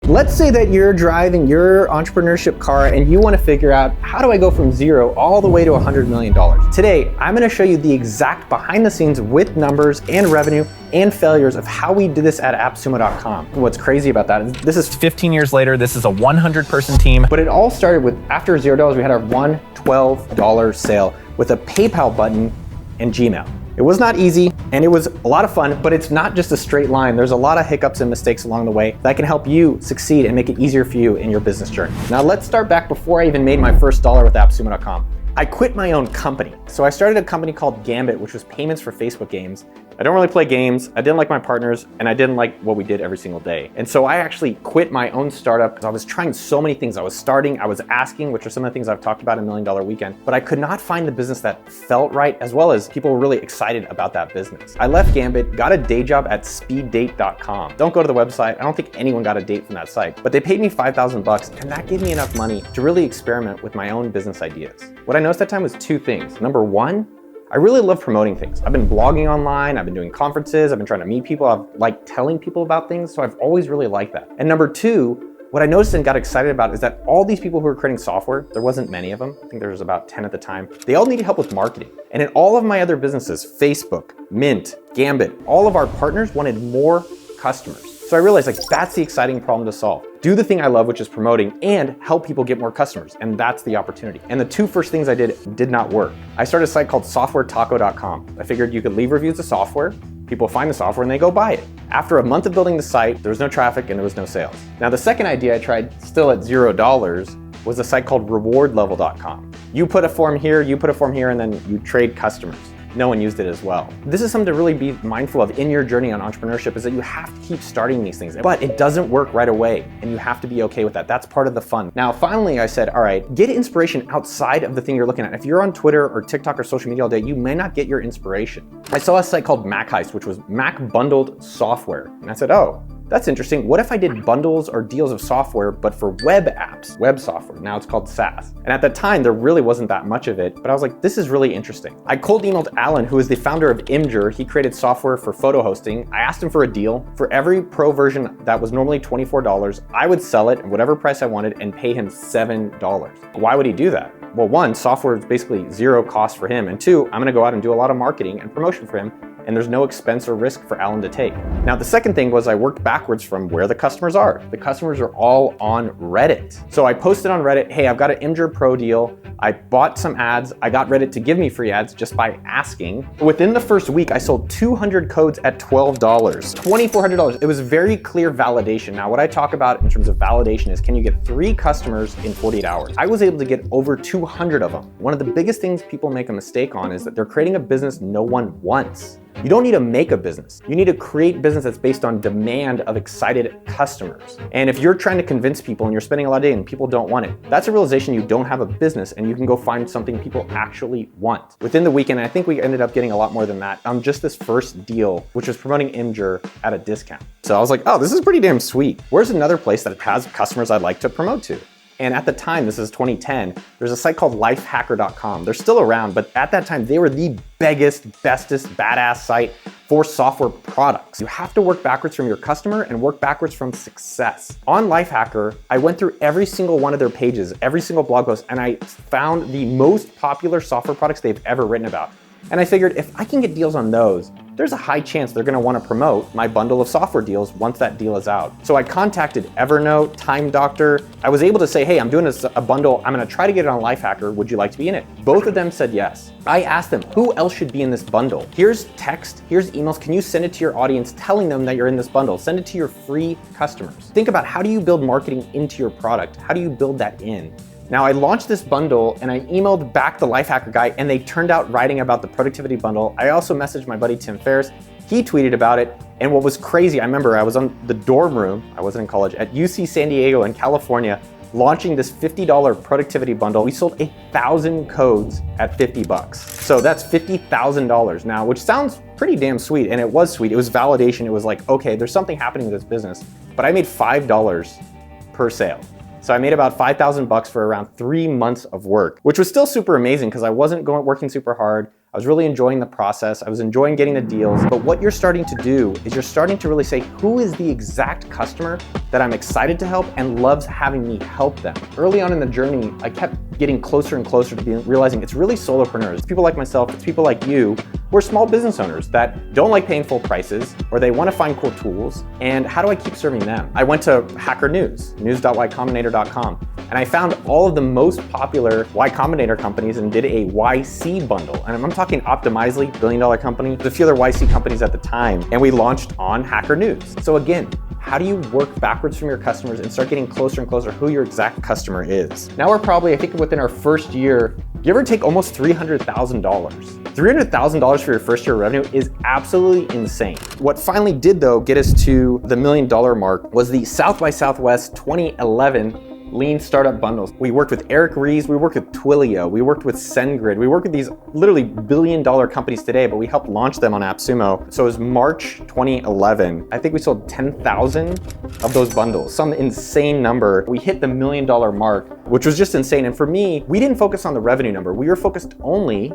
Let's say that you're driving your entrepreneurship car and you want to figure out, how do I go from zero all the way to $100 million? Today, I'm going to show you the exact behind the scenes with numbers and revenue and failures of how we did this at AppSumo.com. What's crazy about that is this is 15 years later, this is a 100-person team, but it all started with, after $0, we had our one $12 sale with a PayPal button and Gmail. It was not easy and it was a lot of fun, but it's not just a straight line. There's a lot of hiccups and mistakes along the way that can help you succeed and make it easier for you in your business journey. Now let's start back before I even made my first dollar with AppSumo.com. I quit my own company. So I started a company called Gambit, which was payments for Facebook games. I don't really play games, I didn't like my partners, and I didn't like what we did every single day. And so I actually quit my own startup because I was trying so many things. I was starting, I was asking, which are some of the things I've talked about in $1 Million Weekend, but I could not find the business that felt right, as well as people were really excited about that business. I left Gambit, got a day job at speeddate.com. Don't go to the website. I don't think anyone got a date from that site, but they paid me $5,000 and that gave me enough money to really experiment with my own business ideas. What I noticed at that time was two things. Number one, I really love promoting things. I've been blogging online, I've been doing conferences, I've been trying to meet people, I've liked telling people about things, so I've always really liked that. And number two, what I noticed and got excited about is that all these people who were creating software, there wasn't many of them, I think there was about 10 at the time, they all needed help with marketing. And in all of my other businesses, Facebook, Mint, Gambit, all of our partners wanted more customers. So I realized that's the exciting problem to solve. Do the thing I love, which is promoting, and help people get more customers, and that's the opportunity. And the two first things I did not work. I started a site called softwaretaco.com. I figured you could leave reviews of software, people find the software and they go buy it. After a month of building the site, there was no traffic and there was no sales. Now the second idea I tried, still at $0, was a site called rewardlevel.com. You put a form here, you put a form here, and then you trade customers. No one used it as well. This is something to really be mindful of in your journey on entrepreneurship, is that you have to keep starting these things, but it doesn't work right away and you have to be okay with that. That's part of the fun. Now, finally, I said, all right, get inspiration outside of the thing you're looking at. If you're on Twitter or TikTok or social media all day, you may not get your inspiration. I saw a site called MacHeist, which was Mac bundled software. And I said, oh, that's interesting. What if I did bundles or deals of software, but for web apps, web software? Now it's called SaaS. And at the time, there really wasn't that much of it, but I was like, this is really interesting. I cold emailed Alan, who is the founder of Imgur. He created software for photo hosting. I asked him for a deal. For every pro version that was normally $24, I would sell it at whatever price I wanted and pay him $7. Why would he do that? Well, one, software is basically zero cost for him. And two, I'm gonna go out and do a lot of marketing and promotion for him, and there's no expense or risk for Alan to take. Now, the second thing was I worked backwards from where the customers are. The customers are all on Reddit. So I posted on Reddit, hey, I've got an Imgur Pro deal. I bought some ads. I got Reddit to give me free ads just by asking. Within the first week, I sold 200 codes at $12, $2,400. It was very clear validation. Now, what I talk about in terms of validation is, can you get 3 customers in 48 hours? I was able to get over 200 of them. One of the biggest things people make a mistake on is that they're creating a business no one wants. You don't need to make a business. You need to create business that's based on demand of excited customers. And if you're trying to convince people and you're spending a lot of day and people don't want it, that's a realization you don't have a business and you can go find something people actually want. Within the weekend, I think we ended up getting a lot more than that on just this first deal, which was promoting Imgur at a discount. So I was like, oh, this is pretty damn sweet. Where's another place that has customers I'd like to promote to? And at the time, this is 2010, there's a site called lifehacker.com. They're still around, but at that time, they were the biggest, bestest, badass site for software products. You have to work backwards from your customer and work backwards from success. On Lifehacker, I went through every single one of their pages, every single blog post, and I found the most popular software products they've ever written about. And I figured if I can get deals on those, there's a high chance they're gonna wanna promote my bundle of software deals once that deal is out. So I contacted Evernote, Time Doctor. I was able to say, hey, I'm doing a bundle. I'm gonna try to get it on Lifehacker. Would you like to be in it? Both of them said yes. I asked them, who else should be in this bundle? Here's text, here's emails. Can you send it to your audience telling them that you're in this bundle? Send it to your free customers. Think about, how do you build marketing into your product? How do you build that in? Now, I launched this bundle and I emailed back the Lifehacker guy and they turned out writing about the productivity bundle. I also messaged my buddy Tim Ferriss. He tweeted about it. And what was crazy, I remember I was on the dorm room, I wasn't in college, at UC San Diego in California, launching this $50 productivity bundle. We sold 1,000 codes at $50. So that's $50,000 now, which sounds pretty damn sweet. And it was sweet. It was validation. It was like, okay, there's something happening with this business, but I made $5 per sale. So I made about $5,000 for around 3 months of work, which was still super amazing because I wasn't working super hard. I was really enjoying the process. I was enjoying getting the deals. But what you're starting to do is you're starting to really say, who is the exact customer that I'm excited to help and loves having me help them? Early on in the journey, I kept getting closer and closer to realizing it's really solopreneurs. It's people like myself, it's people like you, we're small business owners that don't like paying full prices, or they want to find cool tools. And how do I keep serving them? I went to Hacker News, news.ycombinator.com, and I found all of the most popular Y Combinator companies and did a YC bundle. And I'm talking Optimizely, billion-dollar company, a few other YC companies at the time, and we launched on Hacker News. So again, how do you work backwards from your customers and start getting closer and closer who your exact customer is? Now we're probably, I think within our first year, give or take almost $300,000. $300,000 for your first year of revenue is absolutely insane. What finally did though get us to the $1 million mark was the South by Southwest 2011 Lean Startup Bundles. We worked with Eric Ries, we worked with Twilio, we worked with SendGrid, we worked with these literally billion-dollar companies today, but we helped launch them on AppSumo. So it was March 2011. I think we sold 10,000 of those bundles, some insane number. We hit the $1 million mark, which was just insane. And for me, we didn't focus on the revenue number. We were focused only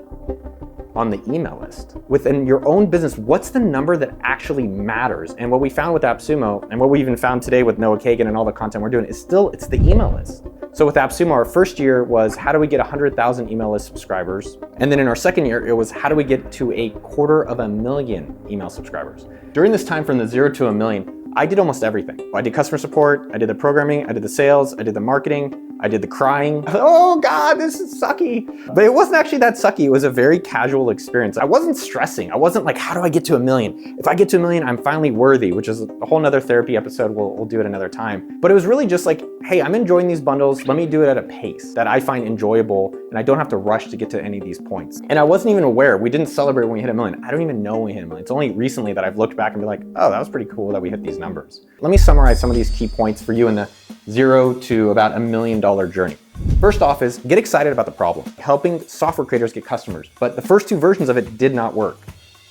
on the email list. Within your own business, what's the number that actually matters? And what we found with AppSumo, and what we even found today with Noah Kagan and all the content we're doing, is still, it's the email list. So with AppSumo, our first year was how do we get 100,000 email list subscribers? And then in our second year, it was how do we get to 250,000 email subscribers? During this time from the 0 to 1 million, I did almost everything. I did customer support, I did the programming, I did the sales, I did the marketing, I did the crying. Oh God, this is sucky. But it wasn't actually that sucky. It was a very casual experience. I wasn't stressing. I wasn't like, how do I get to 1 million? If I get to 1 million, I'm finally worthy, which is a whole nother therapy episode. We'll do it another time. But it was really just like, hey, I'm enjoying these bundles. Let me do it at a pace that I find enjoyable and I don't have to rush to get to any of these points. And I wasn't even aware. We didn't celebrate when we hit 1 million. I don't even know when we hit 1 million. It's only recently that I've looked back and be like, oh, that was pretty cool that we hit these numbers. Let me summarize some of these key points for you in the 0 to about $1 million journey. First off is get excited about the problem, helping software creators get customers. But the first two versions of it did not work.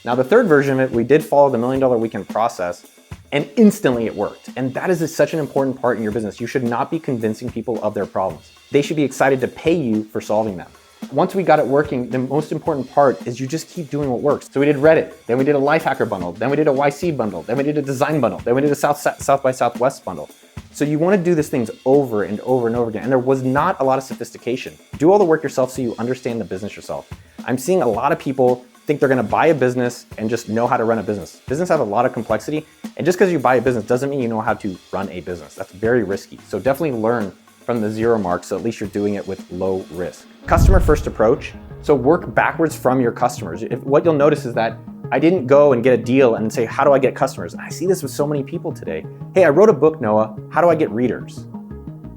Now the third version of it, we did follow the $1 million weekend process and instantly it worked. And that is such an important part in your business. You should not be convincing people of their problems. They should be excited to pay you for solving them. Once we got it working, the most important part is you just keep doing what works. So we did Reddit, then we did a life hacker bundle, then we did a YC bundle, then we did a design bundle, then we did a South by Southwest bundle. So you want to do these things over and over and over again. And there was not a lot of sophistication. Do all the work yourself so you understand the business yourself. I'm seeing a lot of people think they're going to buy a business and just know how to run a business. Business have a lot of complexity. And just because you buy a business doesn't mean you know how to run a business. That's very risky. So definitely learn from the 0 mark, so at least you're doing it with low risk. Customer first approach. So work backwards from your customers. What you'll notice is that I didn't go and get a deal and say, how do I get customers? And I see this with so many people today. Hey, I wrote a book, Noah. How do I get readers?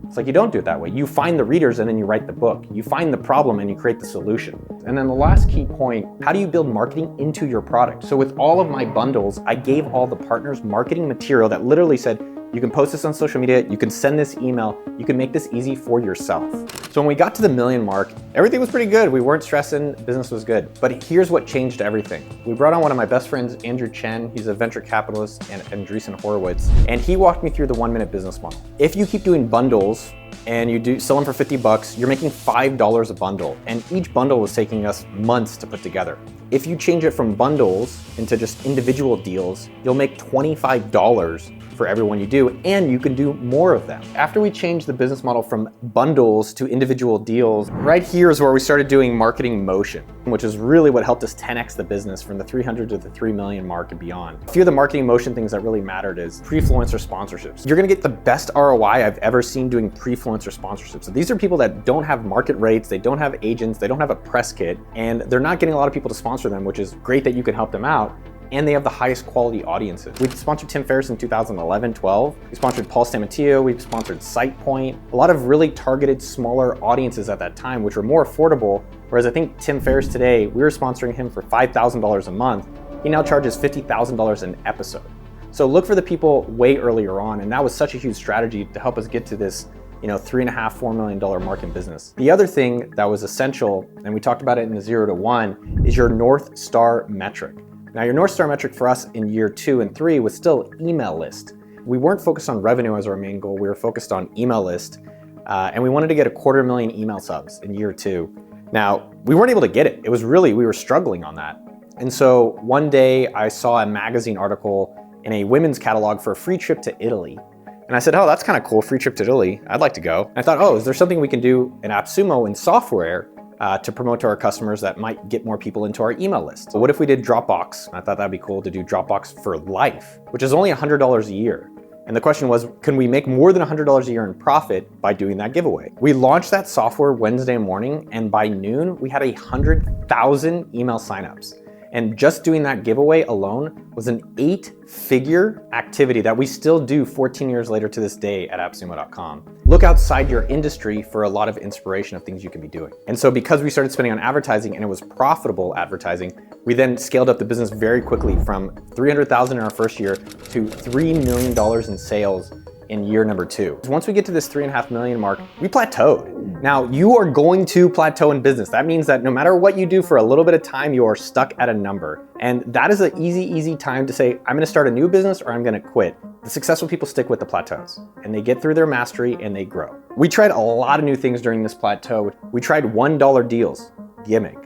It's like, you don't do it that way. You find the readers and then you write the book. You find the problem and you create the solution. And then the last key point, how do you build marketing into your product? So with all of my bundles, I gave all the partners marketing material that literally said, you can post this on social media, you can send this email, you can make this easy for yourself. So when we got to the $1 million mark, everything was pretty good. We weren't stressing, business was good. But here's what changed everything. We brought on one of my best friends, Andrew Chen. He's a venture capitalist, and Andreessen Horowitz. And he walked me through the 1-minute business model. If you keep doing bundles and you sell them for 50 bucks, you're making $5 a bundle. And each bundle was taking us months to put together. If you change it from bundles into just individual deals, you'll make $25 for every one you do, and you can do more of them. After we changed the business model from bundles to individual deals, right here is where we started doing marketing motion, which is really what helped us 10x the business from the 300 to the 3 million mark and beyond. A few of the marketing motion things that really mattered is pre-fluencer sponsorships. You're gonna get the best ROI I've ever seen doing pre-fluencer sponsorships. So these are people that don't have market rates, they don't have agents, they don't have a press kit, and they're not getting a lot of people to sponsor them, which is great that you can help them out. And they have the highest quality audiences. We sponsored Tim Ferriss in 2011, 12. We sponsored Paul Stamatio, we sponsored SitePoint. A lot of really targeted smaller audiences at that time, which were more affordable. Whereas I think Tim Ferriss today, we were sponsoring him for $5,000 a month. He now charges $50,000 an episode. So look for the people way earlier on. And that was such a huge strategy to help us get to this $3.5, $4 million mark in business. The other thing that was essential, and we talked about it in the 0 to 1, is your North Star metric. Now, your North Star metric for us in year 2 and 3 was still email list. We weren't focused on revenue as our main goal. We were focused on email list. And we wanted to get 250,000 email subs in year 2. Now, we weren't able to get it. We were struggling on that. And so one day I saw a magazine article in a women's catalog for a free trip to Italy. And I said, oh, that's kind of cool, free trip to Italy. I'd like to go. And I thought, oh, is there something we can do in AppSumo in software to promote to our customers that might get more people into our email list? So what if we did Dropbox? I thought that'd be cool to do Dropbox for life, which is only $100 a year. And the question was, can we make more than $100 a year in profit by doing that giveaway? We launched that software Wednesday morning, and by noon, we had 100,000 email signups. And just doing that giveaway alone was an 8-figure activity that we still do 14 years later to this day at AppSumo.com. Look outside your industry for a lot of inspiration of things you can be doing. And so because we started spending on advertising and it was profitable advertising, we then scaled up the business very quickly from $300,000 in our first year to $3 million in sales in year number 2. Once we get to this 3.5 million mark, we plateaued. Now, you are going to plateau in business. That means that no matter what you do for a little bit of time, you are stuck at a number. And that is an easy time to say, I'm gonna start a new business or I'm gonna quit. The successful people stick with the plateaus and they get through their mastery and they grow. We tried a lot of new things during this plateau. We tried $1 deals, gimmick.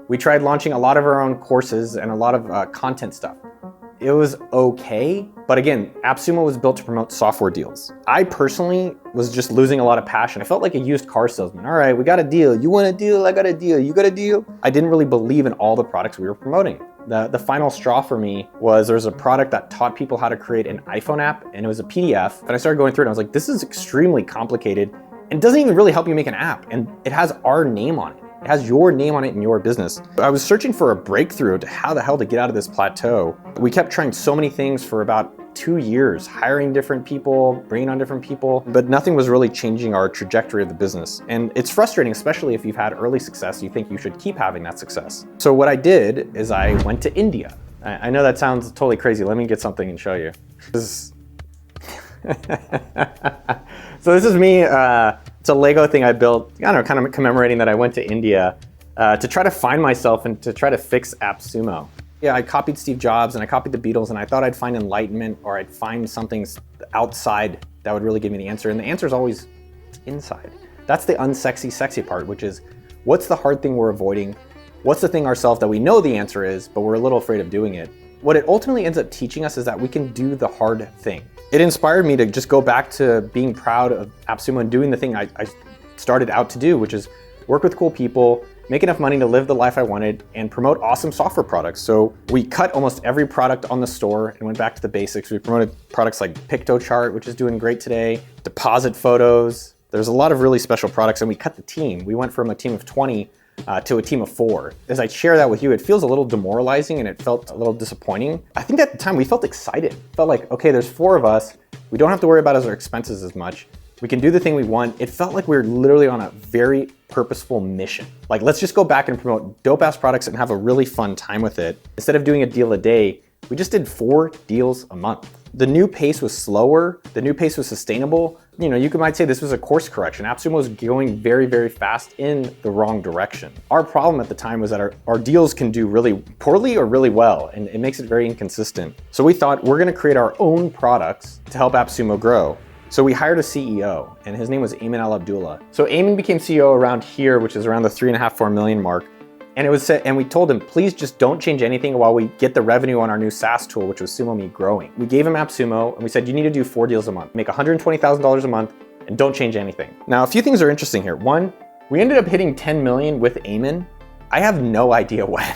We tried launching a lot of our own courses and a lot of content stuff. It was okay, but again, AppSumo was built to promote software deals. I personally was just losing a lot of passion. I felt like a used car salesman. All right, we got a deal. You want a deal? I got a deal. You got a deal? I didn't really believe in all the products we were promoting. The final straw for me was there was a product that taught people how to create an iPhone app, and it was a PDF. And I started going through it and I was like, this is extremely complicated and doesn't even really help you make an app. And it has our name on it. It has your name on it in your business. I was searching for a breakthrough to how the hell to get out of this plateau. We kept trying so many things for about 2 years, hiring different people, bringing on different people, but nothing was really changing our trajectory of the business. And it's frustrating, especially if you've had early success, you think you should keep having that success. So what I did is I went to India. I know that sounds totally crazy. Let me get something and show you. So this is me. It's a Lego thing I built, I don't know, kind of commemorating that I went to India to try to find myself and to try to fix AppSumo. Yeah, I copied Steve Jobs and I copied the Beatles and I thought I'd find enlightenment or I'd find something outside that would really give me the answer. And the answer is always inside. That's the unsexy, sexy part, which is what's the hard thing we're avoiding? What's the thing ourselves that we know the answer is, but we're a little afraid of doing it? What it ultimately ends up teaching us is that we can do the hard thing. It inspired me to just go back to being proud of AppSumo and doing the thing I started out to do, which is work with cool people, make enough money to live the life I wanted, and promote awesome software products. So we cut almost every product on the store and went back to the basics. We promoted products like PictoChart, which is doing great today, Deposit Photos. There's a lot of really special products, and we cut the team. We went from a team of 20 to a team of 4. As I share that with you, it feels a little demoralizing and it felt a little disappointing. I think at the time we felt excited. It felt like, okay, there's 4 of us. We don't have to worry about our expenses as much. We can do the thing we want. It felt like we were literally on a very purposeful mission. Like, let's just go back and promote dope ass products and have a really fun time with it. Instead of doing a deal a day, we just did 4 deals a month. The new pace was slower. The new pace was sustainable. You know, might say this was a course correction. AppSumo was going very, very fast in the wrong direction. Our problem at the time was that our deals can do really poorly or really well, and it makes it very inconsistent. So we thought we're gonna create our own products to help AppSumo grow. So we hired a CEO, and his name was Ayman Al-Abdullah. So Ayman became CEO around here, which is around the 3.5–4 million mark. And we told him, please just don't change anything while we get the revenue on our new SaaS tool, which was SumoMe growing. We gave him AppSumo and we said, you need to do 4 deals a month, make $120,000 a month and don't change anything. Now, a few things are interesting here. One, we ended up hitting 10 million with Ayman. I have no idea when.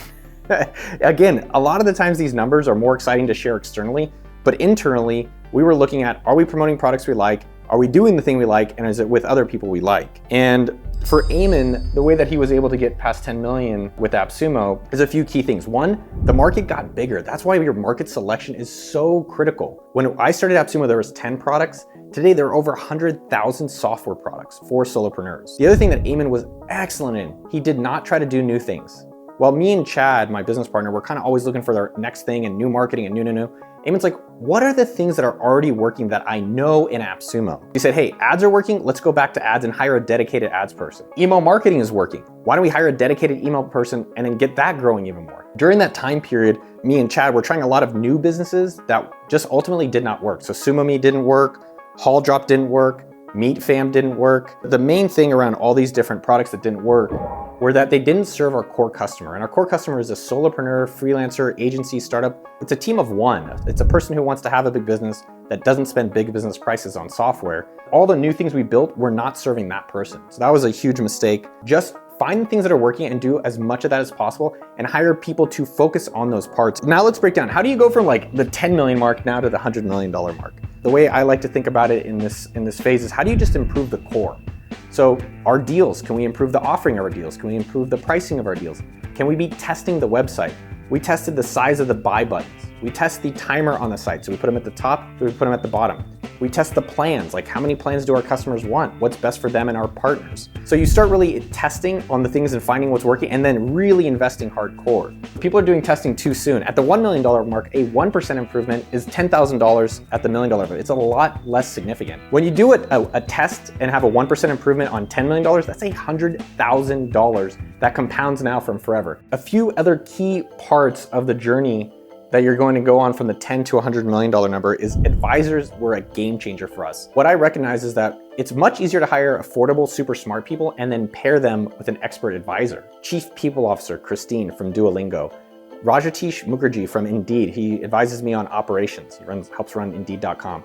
Again, a lot of the times these numbers are more exciting to share externally, but internally, we were looking at, are we promoting products we like? Are we doing the thing we like? And is it with other people we like? And for Ayman, the way that he was able to get past 10 million with AppSumo is a few key things. One, the market got bigger. That's why your market selection is so critical. When I started AppSumo, there was 10 products. Today, there are over 100,000 software products for solopreneurs. The other thing that Ayman was excellent in, he did not try to do new things. While me and Chad, my business partner, were kind of always looking for their next thing and new marketing and new. Ayman's like, what are the things that are already working that I know in AppSumo? He said, hey, ads are working. Let's go back to ads and hire a dedicated ads person. Email marketing is working. Why don't we hire a dedicated email person and then get that growing even more? During that time period, me and Chad were trying a lot of new businesses that just ultimately did not work. So SumoMe didn't work, Haul Drop didn't work, Meet Fam didn't work. The main thing around all these different products that didn't work were that they didn't serve our core customer. And our core customer is a solopreneur, freelancer, agency, startup. It's a team of one. It's a person who wants to have a big business that doesn't spend big business prices on software. All the new things we built were not serving that person. So that was a huge mistake. Just find the things that are working and do as much of that as possible and hire people to focus on those parts. Now let's break down, how do you go from like the 10 million mark now to the $100 million mark? The way I like to think about it in this phase is, how do you just improve the core? So our deals, can we improve the offering of our deals? Can we improve the pricing of our deals? Can we be testing the website? We tested the size of the buy buttons. We test the timer on the site. So we put them at the top, we put them at the bottom. We test the plans, like how many plans do our customers want? What's best for them and our partners? So you start really testing on the things and finding what's working, and then really investing hardcore. People are doing testing too soon. At the $1 million mark, a 1% improvement is $10,000 at the $1 million mark. It's a lot less significant. When you do a test and have a 1% improvement on $10 million, that's $100,000 that compounds now from forever. A few other key parts of the journey that you're going to go on from the 10 to $100 million number is advisors were a game changer for us. What I recognize is that it's much easier to hire affordable, super smart people and then pair them with an expert advisor. Chief People Officer Christine from Duolingo, Rajatish Mukherjee from Indeed. He advises me on operations. He helps run Indeed.com.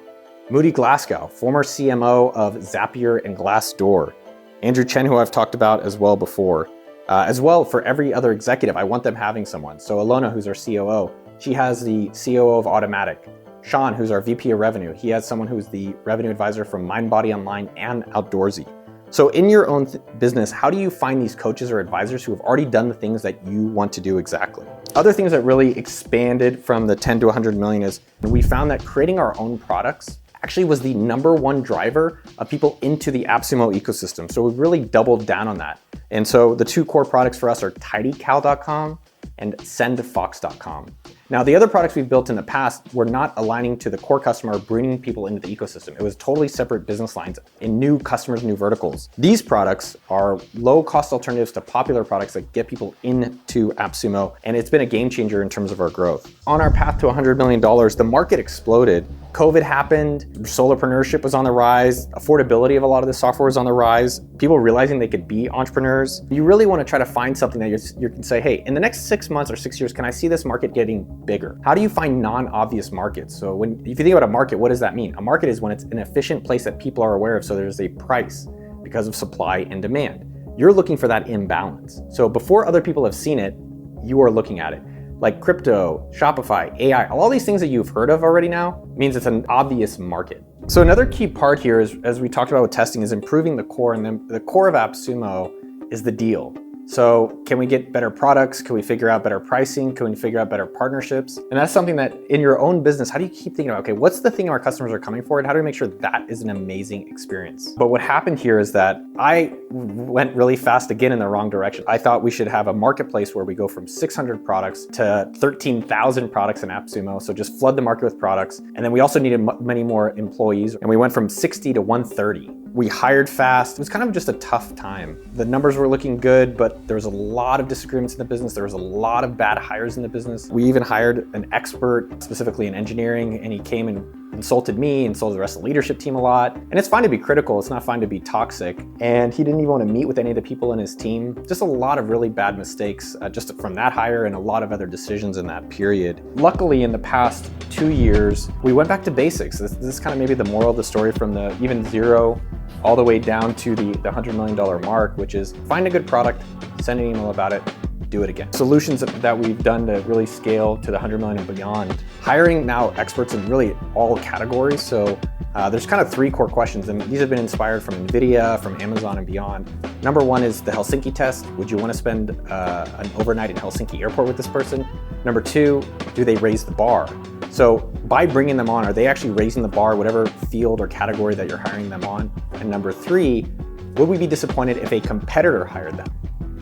Moody Glasgow, former CMO of Zapier and Glassdoor. Andrew Chen, who I've talked about as well before. As well, for every other executive, I want them having someone. So Alona, who's our COO, she has the COO of Automatic. Sean, who's our VP of Revenue, he has someone who's the revenue advisor from MindBody Online and Outdoorsy. So in your own business, how do you find these coaches or advisors who have already done the things that you want to do exactly? Other things that really expanded from the 10 to 100 million is we found that creating our own products actually was the #1 driver of people into the AppSumo ecosystem. So we really doubled down on that. And so the two core products for us are tidycow.com and sendfox.com. Now, the other products we've built in the past were not aligning to the core customer, bringing people into the ecosystem. It was totally separate business lines in new customers, new verticals. These products are low-cost alternatives to popular products that get people into AppSumo, and it's been a game changer in terms of our growth. On our path to $100 million, the market exploded. COVID happened, solopreneurship was on the rise, affordability of a lot of the software was on the rise, people realizing they could be entrepreneurs. You really want to try to find something that you can say, hey, in the next 6 months or 6 years, can I see this market getting bigger? How do you find non-obvious markets? So if you think about a market, what does that mean? A market is when it's an efficient place that people are aware of, so there's a price because of supply and demand. You're looking for that imbalance. So before other people have seen it, you are looking at it. Like crypto, Shopify, AI, all these things that you've heard of already now means it's an obvious market. So another key part here is, as we talked about with testing, is improving the core, and then the core of AppSumo is the deal. So can we get better products? Can we figure out better pricing? Can we figure out better partnerships? And that's something that in your own business, how do you keep thinking about, okay, what's the thing our customers are coming for, and how do we make sure that is an amazing experience? But what happened here is that I went really fast again in the wrong direction. I thought we should have a marketplace where we go from 600 products to 13,000 products in AppSumo. So just flood the market with products. And then we also needed many more employees. And we went from 60 to 130. We hired fast. It was kind of just a tough time. The numbers were looking good, but there was a lot of disagreements in the business. There was a lot of bad hires in the business. We even hired an expert specifically in engineering, and he came and insulted me, insulted the rest of the leadership team a lot. And it's fine to be critical. It's not fine to be toxic. And he didn't even want to meet with any of the people in his team. Just a lot of really bad mistakes just from that hire and a lot of other decisions in that period. Luckily, in the past 2 years, we went back to basics. This is kind of maybe the moral of the story from the even zero all the way down to the $100 million mark, which is find a good product, send an email about it, do it again. Solutions that we've done to really scale to the 100 million and beyond. Hiring now experts in really all categories. So there's kind of 3 core questions, and these have been inspired from NVIDIA, from Amazon and beyond. Number 1 is the Helsinki test. Would you want to spend an overnight in Helsinki airport with this person? Number 2, do they raise the bar? So by bringing them on, are they actually raising the bar, whatever field or category that you're hiring them on? And number 3, would we be disappointed if a competitor hired them?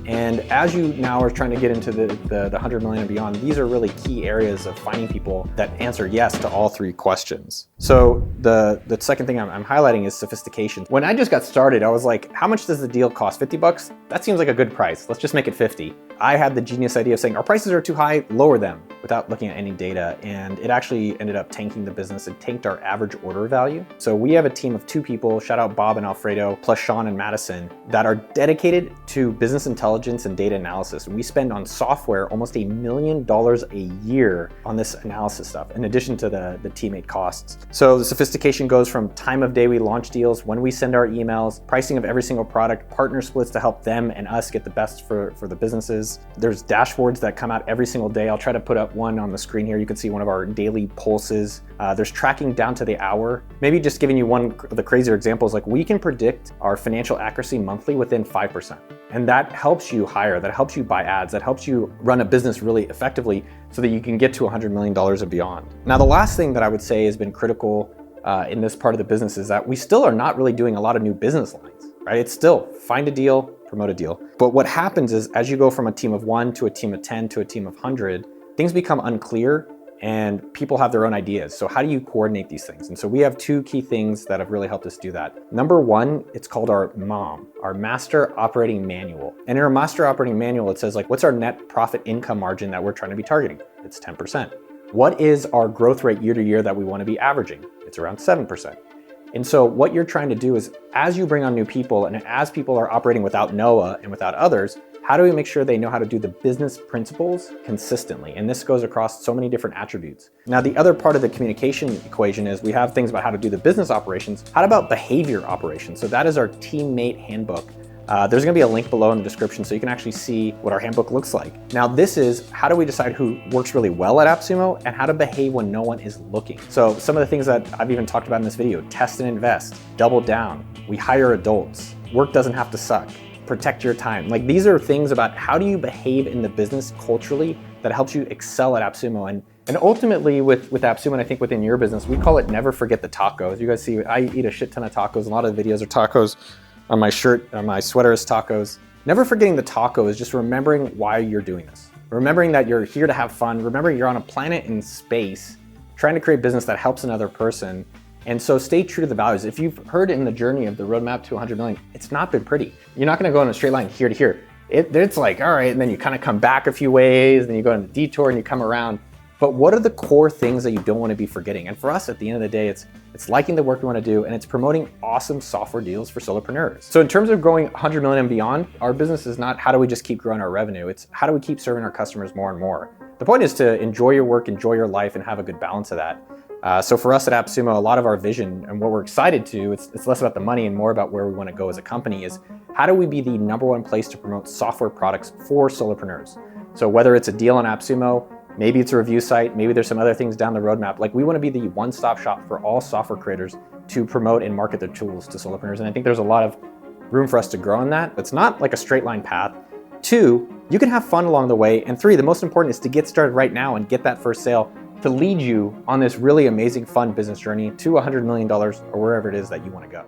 And as you now are trying to get into the 100 million and beyond, these are really key areas of finding people that answer yes to all 3 questions. So the second thing I'm highlighting is sophistication. When I just got started, I was like, how much does the deal cost? 50 bucks? That seems like a good price. Let's just make it 50. I had the genius idea of saying, our prices are too high, lower them. without looking at any data, and it actually ended up tanking the business. It tanked our average order value. So we have a team of 2 people, shout out Bob and Alfredo, plus Sean and Madison, that are dedicated to business intelligence and data analysis. And we spend on software almost $1 million a year on this analysis stuff, in addition to the teammate costs. So the sophistication goes from time of day we launch deals, when we send our emails, pricing of every single product, partner splits to help them and us get the best for the businesses. There's dashboards that come out every single day. I'll try to put up one on the screen here. You can see one of our daily pulses. There's tracking down to the hour. Maybe just giving you one of the crazier examples, like we can predict our financial accuracy monthly within 5%. And that helps you hire, that helps you buy ads, that helps you run a business really effectively so that you can get to $100 million and beyond. Now, the last thing that I would say has been critical in this part of the business is that we still are not really doing a lot of new business lines, right? It's still find a deal, promote a deal. But what happens is as you go from a team of 1 to a team of 10 to a team of 100, things become unclear and people have their own ideas. So how do you coordinate these things? And so we have 2 key things that have really helped us do that. Number 1, it's called our MOM, our Master Operating Manual. And in our Master Operating Manual, it says like, what's our net profit income margin that we're trying to be targeting? It's 10%. What is our growth rate year to year that we want to be averaging? It's around 7%. And so what you're trying to do is as you bring on new people and as people are operating without Noah and without others, how do we make sure they know how to do the business principles consistently? And this goes across so many different attributes. Now, the other part of the communication equation is we have things about how to do the business operations. How about behavior operations? So that is our teammate handbook. There's gonna be a link below in the description so you can actually see what our handbook looks like. Now, this is how do we decide who works really well at AppSumo and how to behave when no one is looking. So some of the things that I've even talked about in this video: test and invest, double down, we hire adults, work doesn't have to suck, protect your time. Like, these are things about how do you behave in the business culturally that helps you excel at AppSumo. And ultimately with AppSumo, and I think within your business, we call it never forget the tacos. You guys see, I eat a shit ton of tacos. A lot of the videos are tacos. On my shirt, on my sweater is tacos. Never forgetting the taco is just remembering why you're doing this. Remembering that you're here to have fun. Remembering you're on a planet in space, trying to create business that helps another person. And so stay true to the values. If you've heard in the journey of the roadmap to 100 million, it's not been pretty. You're not gonna go in a straight line here to here. It's like, all right, and then you kind of come back a few ways, then you go on a detour and you come around. But what are the core things that you don't want to be forgetting? And for us, at the end of the day, it's liking the work we want to do, and it's promoting awesome software deals for solopreneurs. So in terms of growing 100 million and beyond, our business is not how do we just keep growing our revenue, it's how do we keep serving our customers more and more. The point is to enjoy your work, enjoy your life, and have a good balance of that. So for us at AppSumo, a lot of our vision and what we're excited to, it's less about the money and more about where we want to go as a company, is how do we be the #1 place to promote software products for solopreneurs? So whether it's a deal on AppSumo, maybe it's a review site, maybe there's some other things down the roadmap. Like, we want to be the one-stop shop for all software creators to promote and market their tools to solopreneurs. And I think there's a lot of room for us to grow in that. It's not like a straight line path. 2, you can have fun along the way. And 3, the most important is to get started right now and get that first sale to lead you on this really amazing, fun business journey to $100 million or wherever it is that you want to go.